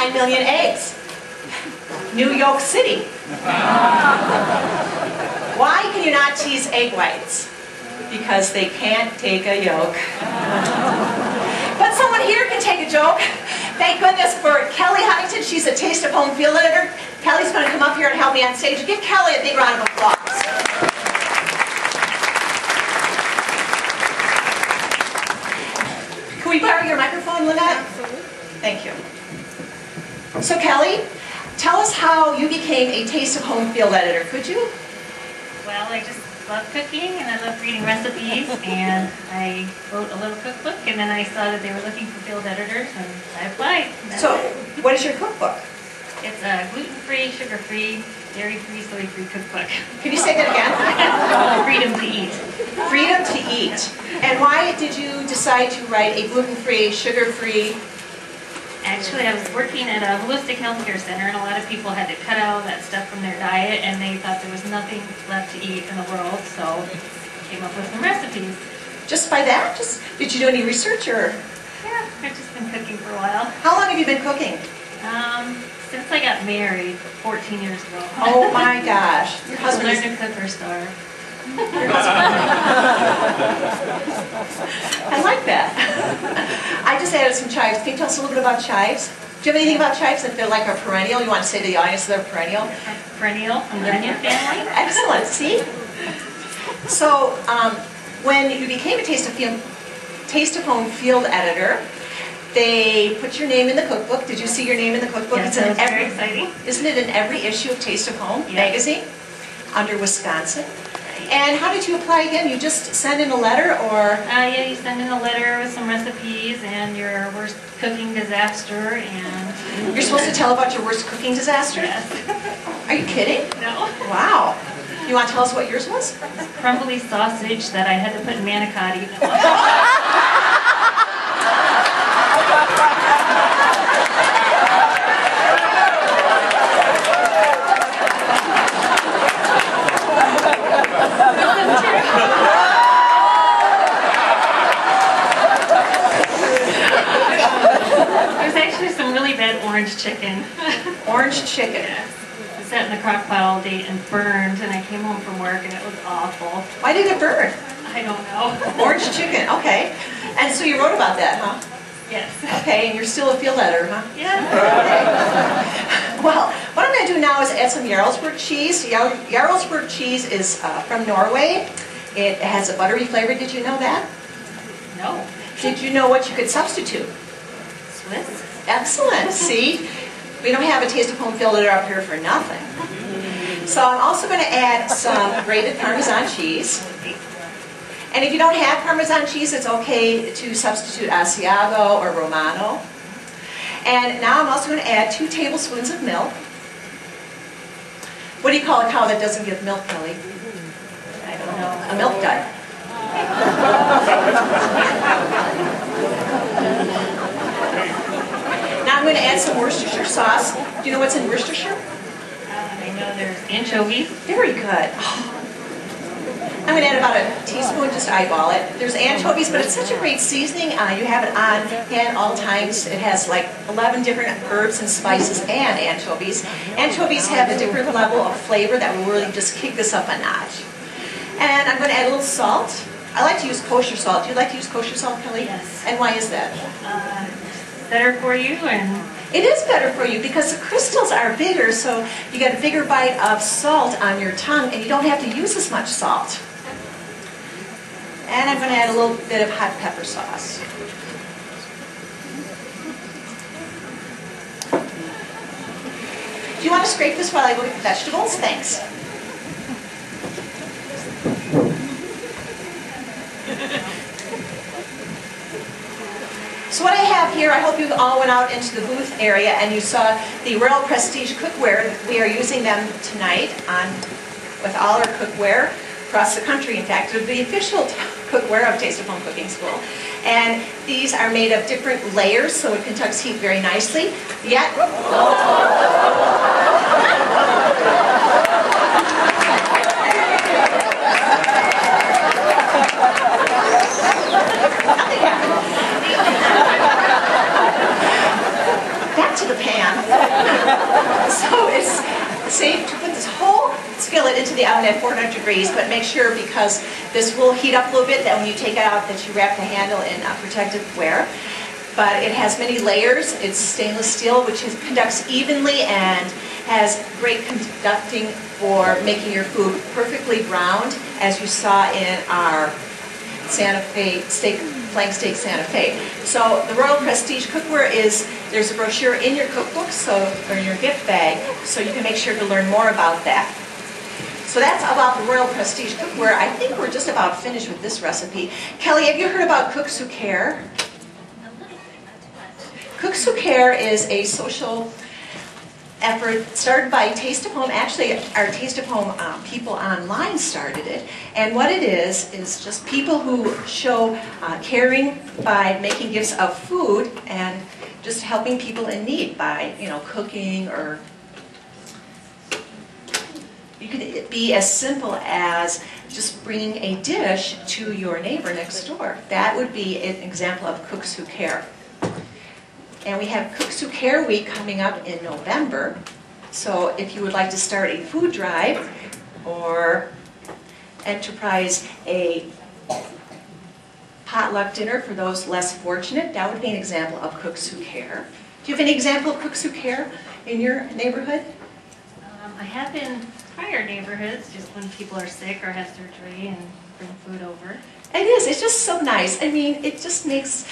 9 million eggs. New York City. Why can you not tease egg whites? Because they can't take a yolk. But someone here can take a joke. Thank goodness for Kelly Huntington. She's a Taste of Home field editor. Kelly's going to come up here and help me on stage. Give Kelly a big round of applause. Can we borrow your microphone, Lynette? Absolutely. Thank you. So Kelly, tell us how you became a Taste of Home field editor, could you? Well, I just love cooking and I love reading recipes, and I wrote a little cookbook, and then I saw that they were looking for field editors, and I applied. So, what is your cookbook? It's a gluten-free, sugar-free, dairy-free, soy-free cookbook. Can you say that again? Freedom to eat. Freedom to eat. And why did you decide to write a gluten-free, sugar-free? Actually, I was working at a holistic healthcare center, and a lot of people had to cut out all that stuff from their diet, and they thought there was nothing left to eat in the world, so I came up with some recipes. Just by that? Did you do any research, or? Yeah, I've just been cooking for a while. How long have you been cooking? Since I got married 14 years ago. Oh my gosh. Your husband learned to cook or starve. I like that. I just added some chives. Can you tell us a little bit about chives? Do you have anything about chives that they're like a perennial? You want to say to the audience they're perennial? Perennial from the onion family. Excellent. See? So, when you became a Taste of Home field editor, they put your name in the cookbook. Did you see your name in the cookbook? Yes, that was very exciting. Isn't it in every issue of Taste of Home Yes. magazine under Wisconsin? And how did you apply again? You just send in a letter, or? Yeah, you send in a letter with some recipes and your worst cooking disaster, and... You're supposed to tell about your worst cooking disaster? Yes. Are you kidding? No. Wow. You want to tell us what yours was? Crumbly sausage that I had to put in manicotti. There's actually some really bad orange chicken. Orange chicken. Yes. I sat in the crock pot all day and burned, and I came home from work and it was awful. Why did it burn? I don't know. Orange chicken, okay. And so you wrote about that, huh? Yes. Okay, and you're still a field editor, huh? Yeah. Okay. Well, what I'm going to do now is add some Jarlsberg cheese. Jarlsberg cheese is from Norway. It has a buttery flavor. Did you know that? No. Did you know what you could substitute? Swiss? Excellent. See? We don't have a Taste of Home field editor up here for nothing. So I'm also going to add some grated Parmesan cheese. And if you don't have Parmesan cheese, it's okay to substitute Asiago or Romano. And now I'm also going to add 2 tablespoons of milk. What do you call a cow that doesn't give milk, Kelly? I don't know. A milk dud. Now I'm going to add some Worcestershire sauce. Do you know what's in Worcestershire? I know there's anchovies. Very good. Oh. I'm going to add about a teaspoon, just eyeball it. There's anchovies, but it's such a great seasoning. You have it on hand all times. It has like 11 different herbs and spices and anchovies. Anchovies have a different level of flavor that will really just kick this up a notch. And I'm going to add a little salt. I like to use kosher salt. Do you like to use kosher salt, Kelly? Yes. And why is that? Better for you, and it is better for you because the crystals are bigger, so you get a bigger bite of salt on your tongue, and you don't have to use as much salt. And I'm going to add a little bit of hot pepper sauce. Do you want to scrape this while I look at the vegetables? Thanks. So what I have here, I hope you all went out into the booth area and you saw the Royal Prestige cookware. We are using them tonight with all our cookware across the country. In fact, it'll be the official cookware of Taste of Home Cooking School. And these are made of different layers, so it conducts heat very nicely. Yet, back to the pan. into the oven at 400 degrees, but make sure, because this will heat up a little bit, that when you take it out that you wrap the handle in protective wear. But it has many layers. It's stainless steel, which conducts evenly and has great conducting for making your food perfectly browned, as you saw in our Santa Fe flank steak Santa Fe. So the Royal Prestige cookware there's a brochure in your cookbook, or in your gift bag, so you can make sure to learn more about that. So that's about the Royal Prestige cookware. I think we're just about finished with this recipe. Kelly, have you heard about Cooks Who Care? Cooks Who Care is a social effort started by Taste of Home. Actually, our Taste of Home people online started it. And what it is just people who show caring by making gifts of food and just helping people in need by, cooking, or you could be as simple as just bringing a dish to your neighbor next door. That would be an example of Cooks Who Care. And we have Cooks Who Care Week coming up in November. So if you would like to start a food drive or enterprise a potluck dinner for those less fortunate, that would be an example of Cooks Who Care. Do you have any example of Cooks Who Care in your neighborhood? I have in prior neighborhoods, just when people are sick or have surgery and bring food over. It is. It's just so nice. I mean, it just makes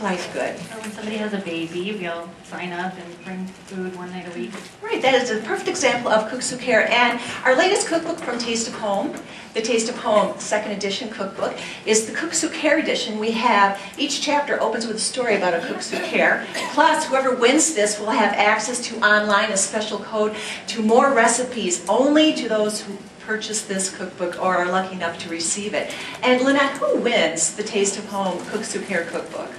life good. So when somebody has a baby, we'll sign up and bring food one night a week. Right. That is a perfect example of Cooks Who Care. And our latest cookbook from Taste of Home, the Taste of Home 2nd edition cookbook, is the Cooks Who Care edition. We have, each chapter opens with a story about a Cooks Who Care. Plus, whoever wins this will have access to online, a special code to more recipes, only to those who purchase this cookbook or are lucky enough to receive it. And Lynette, who wins the Taste of Home Cooks Who Care cookbook?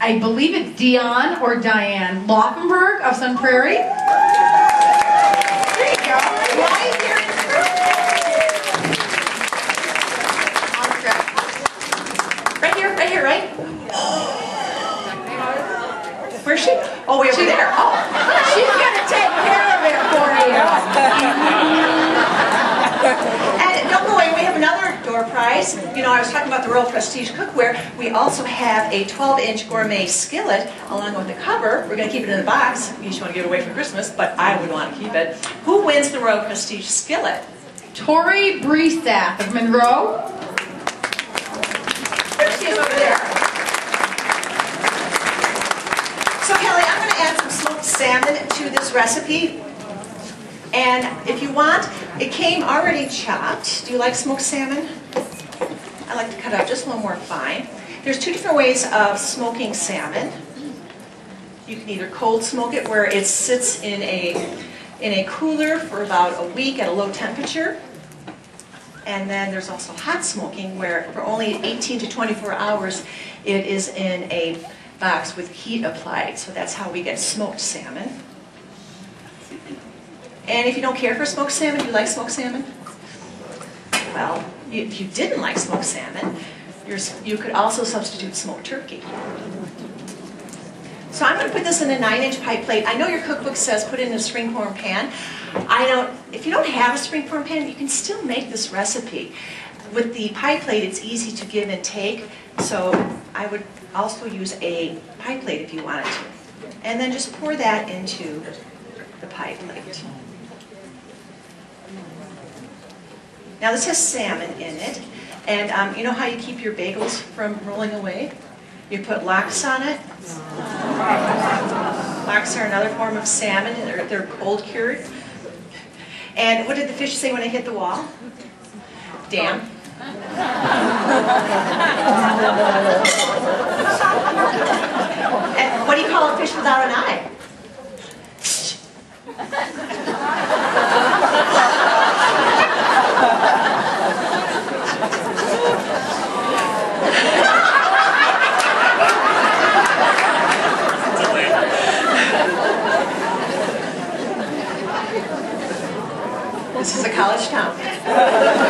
I believe it's Dion or Diane Laufenberg of Sun Prairie. There you go. Right here in Right here, right? Where's she? Oh, way over there. Oh, She's going to take care of it for you. and don't go away. We have another door prize. I was talking about the Royal Prestige cookware. We also have a 12-inch gourmet skillet along with the cover. We're going to keep it in the box in case you want to give it away for Christmas, but I would want to keep it. Who wins the Royal Prestige skillet? Tori Breesath of Monroe. There she is over there. So Kelly, I'm going to add some smoked salmon to this recipe. And if you want, it came already chopped. Do you like smoked salmon? I like to cut it up just a little more fine. There's two different ways of smoking salmon. You can either cold smoke it, where it sits in a cooler for about a week at a low temperature. And then there's also hot smoking, where for only 18 to 24 hours it is in a box with heat applied. So that's how we get smoked salmon. And if you don't care for smoked salmon, do you like smoked salmon? Well, if you didn't like smoked salmon, you could also substitute smoked turkey. So I'm going to put this in a 9-inch pie plate. I know your cookbook says put it in a springform pan. If you don't have a springform pan, you can still make this recipe. With the pie plate, it's easy to give and take, so I would also use a pie plate if you wanted to. And then just pour that into the pie plate. Now this has salmon in it, and you know how you keep your bagels from rolling away? You put lox on it. Lox are another form of salmon, and they're cold cured. And what did the fish say when it hit the wall? Damn. And what do you call a fish without an eye?